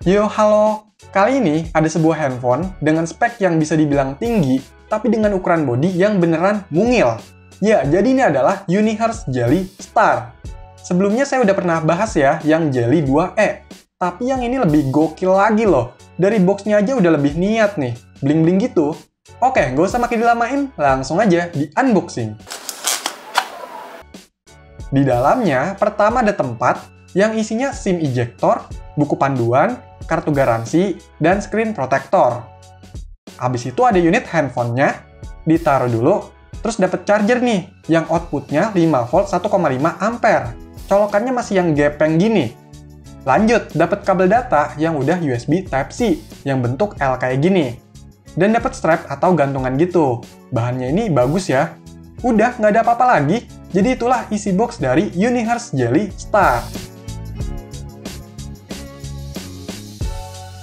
Yo, halo! Kali ini ada sebuah handphone dengan spek yang bisa dibilang tinggi, tapi dengan ukuran bodi yang beneran mungil. Ya, jadi ini adalah Unihertz Jelly Star. Sebelumnya saya udah pernah bahas ya yang Jelly 2E. Tapi yang ini lebih gokil lagi loh. Dari boxnya aja udah lebih niat nih. Bling-bling gitu. Oke, nggak usah makin dilamain, langsung aja di unboxing. Di dalamnya, pertama ada tempat yang isinya SIM ejector, buku panduan, kartu garansi, dan screen protector. Habis itu ada unit handphonenya, ditaruh dulu, terus dapat charger nih, yang outputnya 5V 1,5 ampere. Colokannya masih yang gepeng gini. Lanjut, dapat kabel data yang udah USB Type-C, yang bentuk L kayak gini. Dan dapat strap atau gantungan gitu. Bahannya ini bagus ya. Udah, nggak ada apa-apa lagi. Jadi itulah isi box dari Unihertz Jelly Star.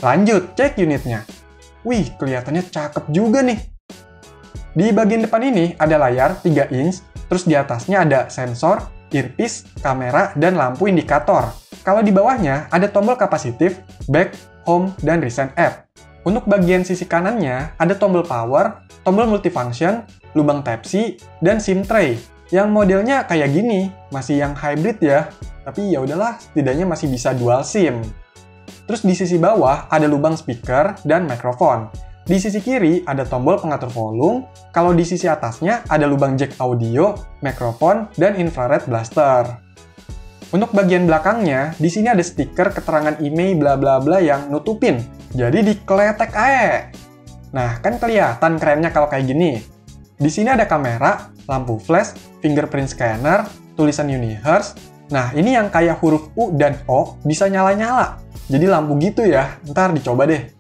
Lanjut, cek unitnya. Wih, kelihatannya cakep juga nih. Di bagian depan ini ada layar 3 inch, terus di atasnya ada sensor, earpiece, kamera, dan lampu indikator. Kalau di bawahnya ada tombol kapasitif, back, home, dan recent app. Untuk bagian sisi kanannya ada tombol power, tombol multifunction, lubang Type-C, dan SIM tray. Yang modelnya kayak gini, masih yang hybrid ya. Tapi ya udahlah, setidaknya masih bisa dual SIM. Terus di sisi bawah ada lubang speaker dan mikrofon. Di sisi kiri ada tombol pengatur volume. Kalau di sisi atasnya ada lubang jack audio, mikrofon, dan infrared blaster. Untuk bagian belakangnya, di sini ada stiker keterangan email bla bla bla yang nutupin. Jadi dikeletek aja. Nah, kan kelihatan kerennya kalau kayak gini. Di sini ada kamera, lampu flash, fingerprint scanner, tulisan Unihertz. Nah, ini yang kayak huruf U dan O bisa nyala-nyala. Jadi lampu gitu ya, ntar dicoba deh.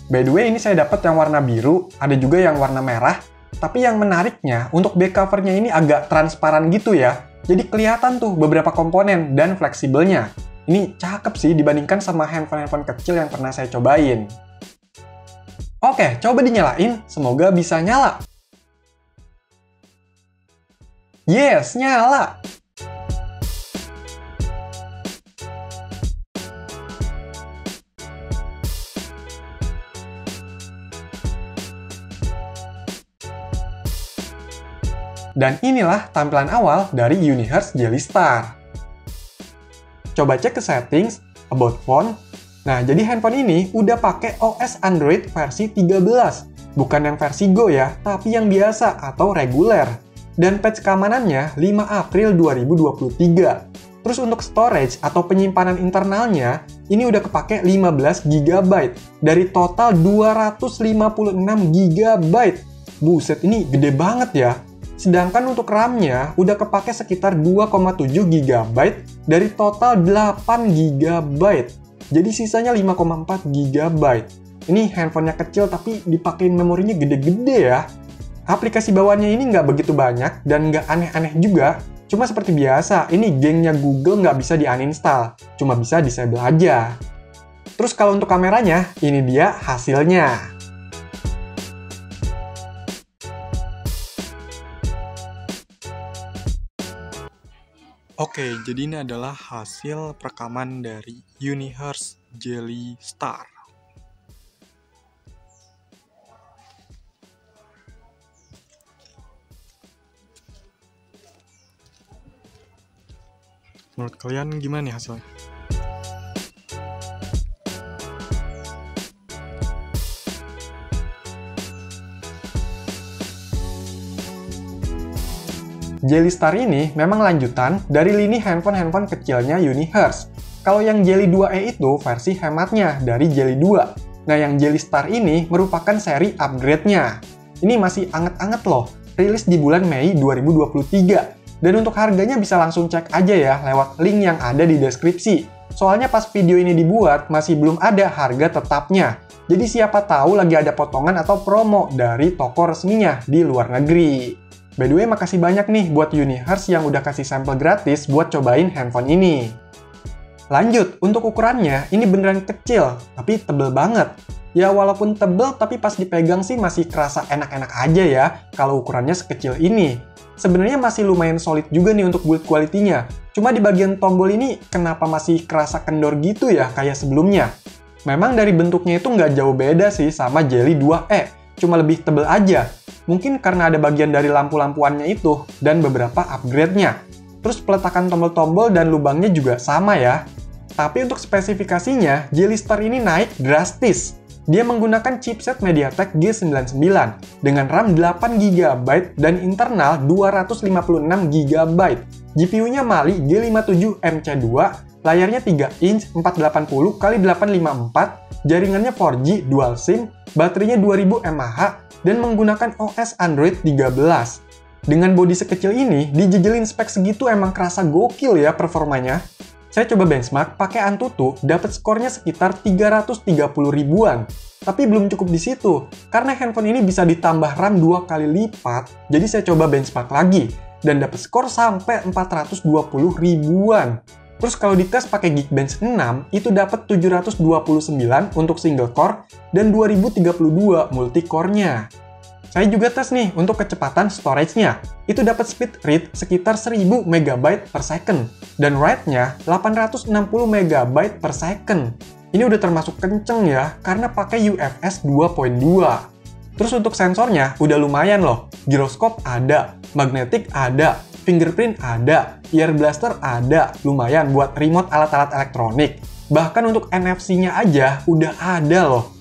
By the way, ini saya dapat yang warna biru, ada juga yang warna merah. Tapi yang menariknya, untuk back covernya ini agak transparan gitu ya. Jadi kelihatan tuh beberapa komponen dan fleksibelnya. Ini cakep sih dibandingkan sama handphone-handphone kecil yang pernah saya cobain. Oke, coba dinyalain, semoga bisa nyala. Yes, nyala! Dan inilah tampilan awal dari Unihertz Jelly Star. Coba cek ke settings, about phone. Nah, jadi handphone ini udah pakai OS Android versi 13. Bukan yang versi Go ya, tapi yang biasa atau reguler. Dan patch keamanannya 5 April 2023. Terus untuk storage atau penyimpanan internalnya, ini udah kepake 15 GB dari total 256 GB. Buset, ini gede banget ya. Sedangkan untuk RAM-nya udah kepake sekitar 2,7 GB dari total 8 GB. Jadi sisanya 5,4 GB. Ini handphonenya kecil tapi dipakein memorinya gede-gede ya. Aplikasi bawaannya ini nggak begitu banyak dan nggak aneh-aneh juga. Cuma seperti biasa, ini gengnya Google nggak bisa di-uninstall. Cuma bisa disable aja. Terus kalau untuk kameranya, ini dia hasilnya. Oke, jadi ini adalah hasil perekaman dari Unihertz Jelly Star. Menurut kalian gimana nih hasilnya? Jelly Star ini memang lanjutan dari lini handphone-handphone kecilnya Unihertz. Kalau yang Jelly 2E itu versi hematnya dari Jelly 2. Nah, yang Jelly Star ini merupakan seri upgrade-nya. Ini masih anget-anget loh, rilis di bulan Mei 2023. Dan untuk harganya bisa langsung cek aja ya lewat link yang ada di deskripsi. Soalnya pas video ini dibuat masih belum ada harga tetapnya. Jadi siapa tahu lagi ada potongan atau promo dari toko resminya di luar negeri. By the way, makasih banyak nih buat Unihertz yang udah kasih sampel gratis buat cobain handphone ini. Lanjut, untuk ukurannya, ini beneran kecil, tapi tebel banget. Ya walaupun tebel, tapi pas dipegang sih masih kerasa enak-enak aja ya, kalau ukurannya sekecil ini. Sebenarnya masih lumayan solid juga nih untuk build quality-nya. Cuma di bagian tombol ini, kenapa masih kerasa kendor gitu ya, kayak sebelumnya? Memang dari bentuknya itu nggak jauh beda sih sama Jelly 2E, cuma lebih tebel aja. Mungkin karena ada bagian dari lampu-lampuannya itu, dan beberapa upgrade-nya. Terus peletakan tombol-tombol dan lubangnya juga sama ya. Tapi untuk spesifikasinya, Jelly Star ini naik drastis. Dia menggunakan chipset MediaTek G99 dengan RAM 8GB dan internal 256GB. GPU-nya Mali G57MC2, layarnya 3 inch 480x854, jaringannya 4G dual SIM, baterainya 2000 mAh, dan menggunakan OS Android 13. Dengan bodi sekecil ini, dijejelin spek segitu emang kerasa gokil ya performanya. Saya coba benchmark pakai Antutu, dapat skornya sekitar 330 ribuan. Tapi belum cukup di situ, karena handphone ini bisa ditambah RAM 2 kali lipat, jadi saya coba benchmark lagi, dan dapat skor sampai 420 ribuan. Terus kalau dites pakai Geekbench 6, itu dapat 729 untuk single core, dan 2032 multi-core-nya. Saya juga tes nih untuk kecepatan storage-nya. Itu dapat speed read sekitar 1000 MB per second dan write-nya 860 MB per second. Ini udah termasuk kenceng ya karena pakai UFS 2.2. Terus untuk sensornya udah lumayan loh. Gyroscope ada, magnetic ada, fingerprint ada, ear blaster ada, lumayan buat remote alat-alat elektronik. Bahkan untuk NFC-nya aja udah ada loh.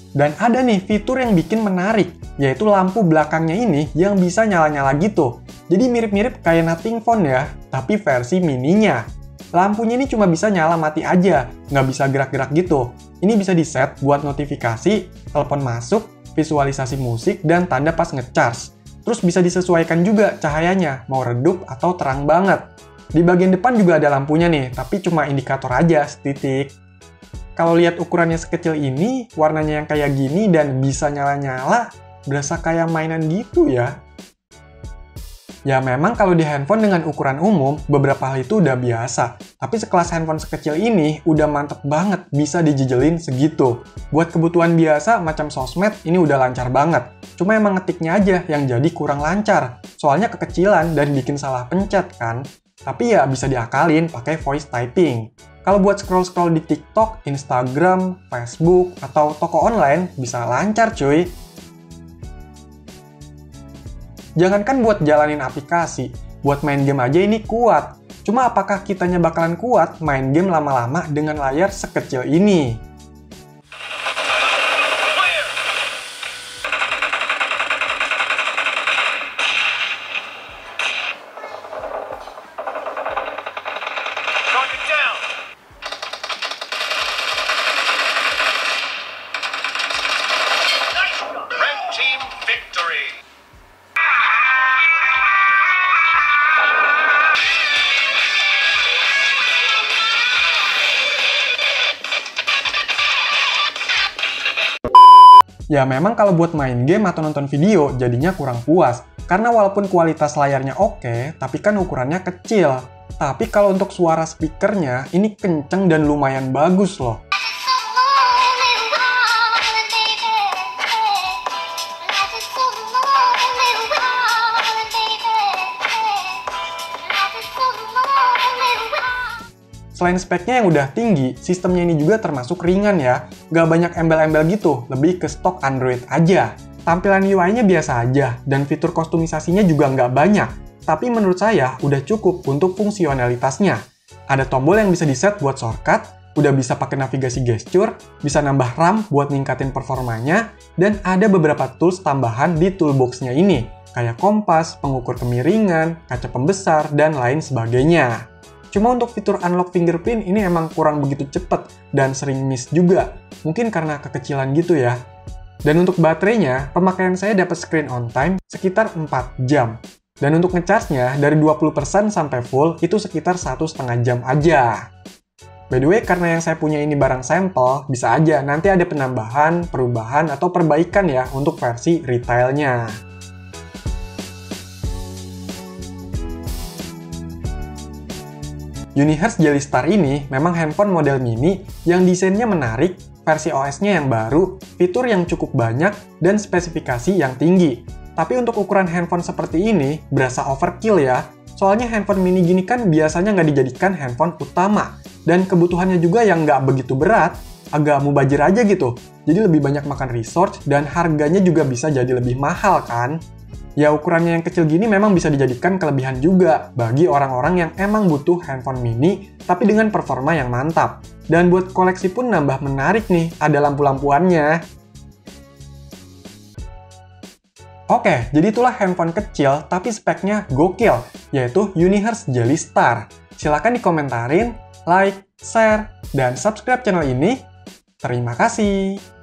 Dan ada nih fitur yang bikin menarik, yaitu lampu belakangnya ini yang bisa nyala-nyala gitu. Jadi mirip-mirip kayak Nothing Phone ya, tapi versi mininya. Lampunya ini cuma bisa nyala mati aja, nggak bisa gerak-gerak gitu. Ini bisa di-set buat notifikasi, telepon masuk, visualisasi musik, dan tanda pas ngecharge. Terus bisa disesuaikan juga cahayanya, mau redup atau terang banget. Di bagian depan juga ada lampunya nih, tapi cuma indikator aja, setitik. Kalau lihat ukurannya sekecil ini, warnanya yang kayak gini dan bisa nyala-nyala, berasa kayak mainan gitu ya. Ya memang kalau di handphone dengan ukuran umum, beberapa hal itu udah biasa. Tapi sekelas handphone sekecil ini udah mantep banget bisa dijejelin segitu. Buat kebutuhan biasa macam sosmed, ini udah lancar banget. Cuma emang ngetiknya aja yang jadi kurang lancar. Soalnya kekecilan dan bikin salah pencet kan. Tapi ya bisa diakalin pakai voice typing. Kalau buat scroll-scroll di TikTok, Instagram, Facebook, atau toko online, bisa lancar cuy. Jangankan buat jalanin aplikasi, buat main game aja ini kuat. Cuma apakah kitanya bakalan kuat main game lama-lama dengan layar sekecil ini? Ya memang kalau buat main game atau nonton video jadinya kurang puas. Karena walaupun kualitas layarnya oke, tapi kan ukurannya kecil. Tapi kalau untuk suara speakernya, ini kenceng dan lumayan bagus loh. Selain speknya yang udah tinggi, sistemnya ini juga termasuk ringan ya. Gak banyak embel-embel gitu, lebih ke stok Android aja. Tampilan UI-nya biasa aja, dan fitur kostumisasinya juga nggak banyak. Tapi menurut saya udah cukup untuk fungsionalitasnya. Ada tombol yang bisa di-set buat shortcut, udah bisa pakai navigasi gesture, bisa nambah RAM buat ningkatin performanya, dan ada beberapa tools tambahan di toolbox-nya ini, kayak kompas, pengukur kemiringan, kaca pembesar, dan lain sebagainya. Cuma untuk fitur unlock fingerprint ini emang kurang begitu cepet dan sering miss juga. Mungkin karena kekecilan gitu ya. Dan untuk baterainya, pemakaian saya dapat screen on time sekitar 4 jam. Dan untuk ngecharge-nya dari 20% sampai full itu sekitar 1,5 jam aja. By the way, karena yang saya punya ini barang sampel, bisa aja nanti ada penambahan, perubahan, atau perbaikan ya untuk versi retailnya. Unihertz Jelly Star ini memang handphone model mini yang desainnya menarik, versi OS-nya yang baru, fitur yang cukup banyak, dan spesifikasi yang tinggi. Tapi untuk ukuran handphone seperti ini, berasa overkill ya. Soalnya handphone mini gini kan biasanya nggak dijadikan handphone utama. Dan kebutuhannya juga yang nggak begitu berat. agak mubazir aja gitu. Jadi lebih banyak makan resource dan harganya juga bisa jadi lebih mahal kan? Ya ukurannya yang kecil gini memang bisa dijadikan kelebihan juga bagi orang-orang yang emang butuh handphone mini tapi dengan performa yang mantap. Dan buat koleksi pun nambah menarik nih, ada lampu-lampuannya. Oke, jadi itulah handphone kecil tapi speknya gokil, yaitu Unihertz Jelly Star. Silahkan dikomentarin, like, share, dan subscribe channel ini. Terima kasih.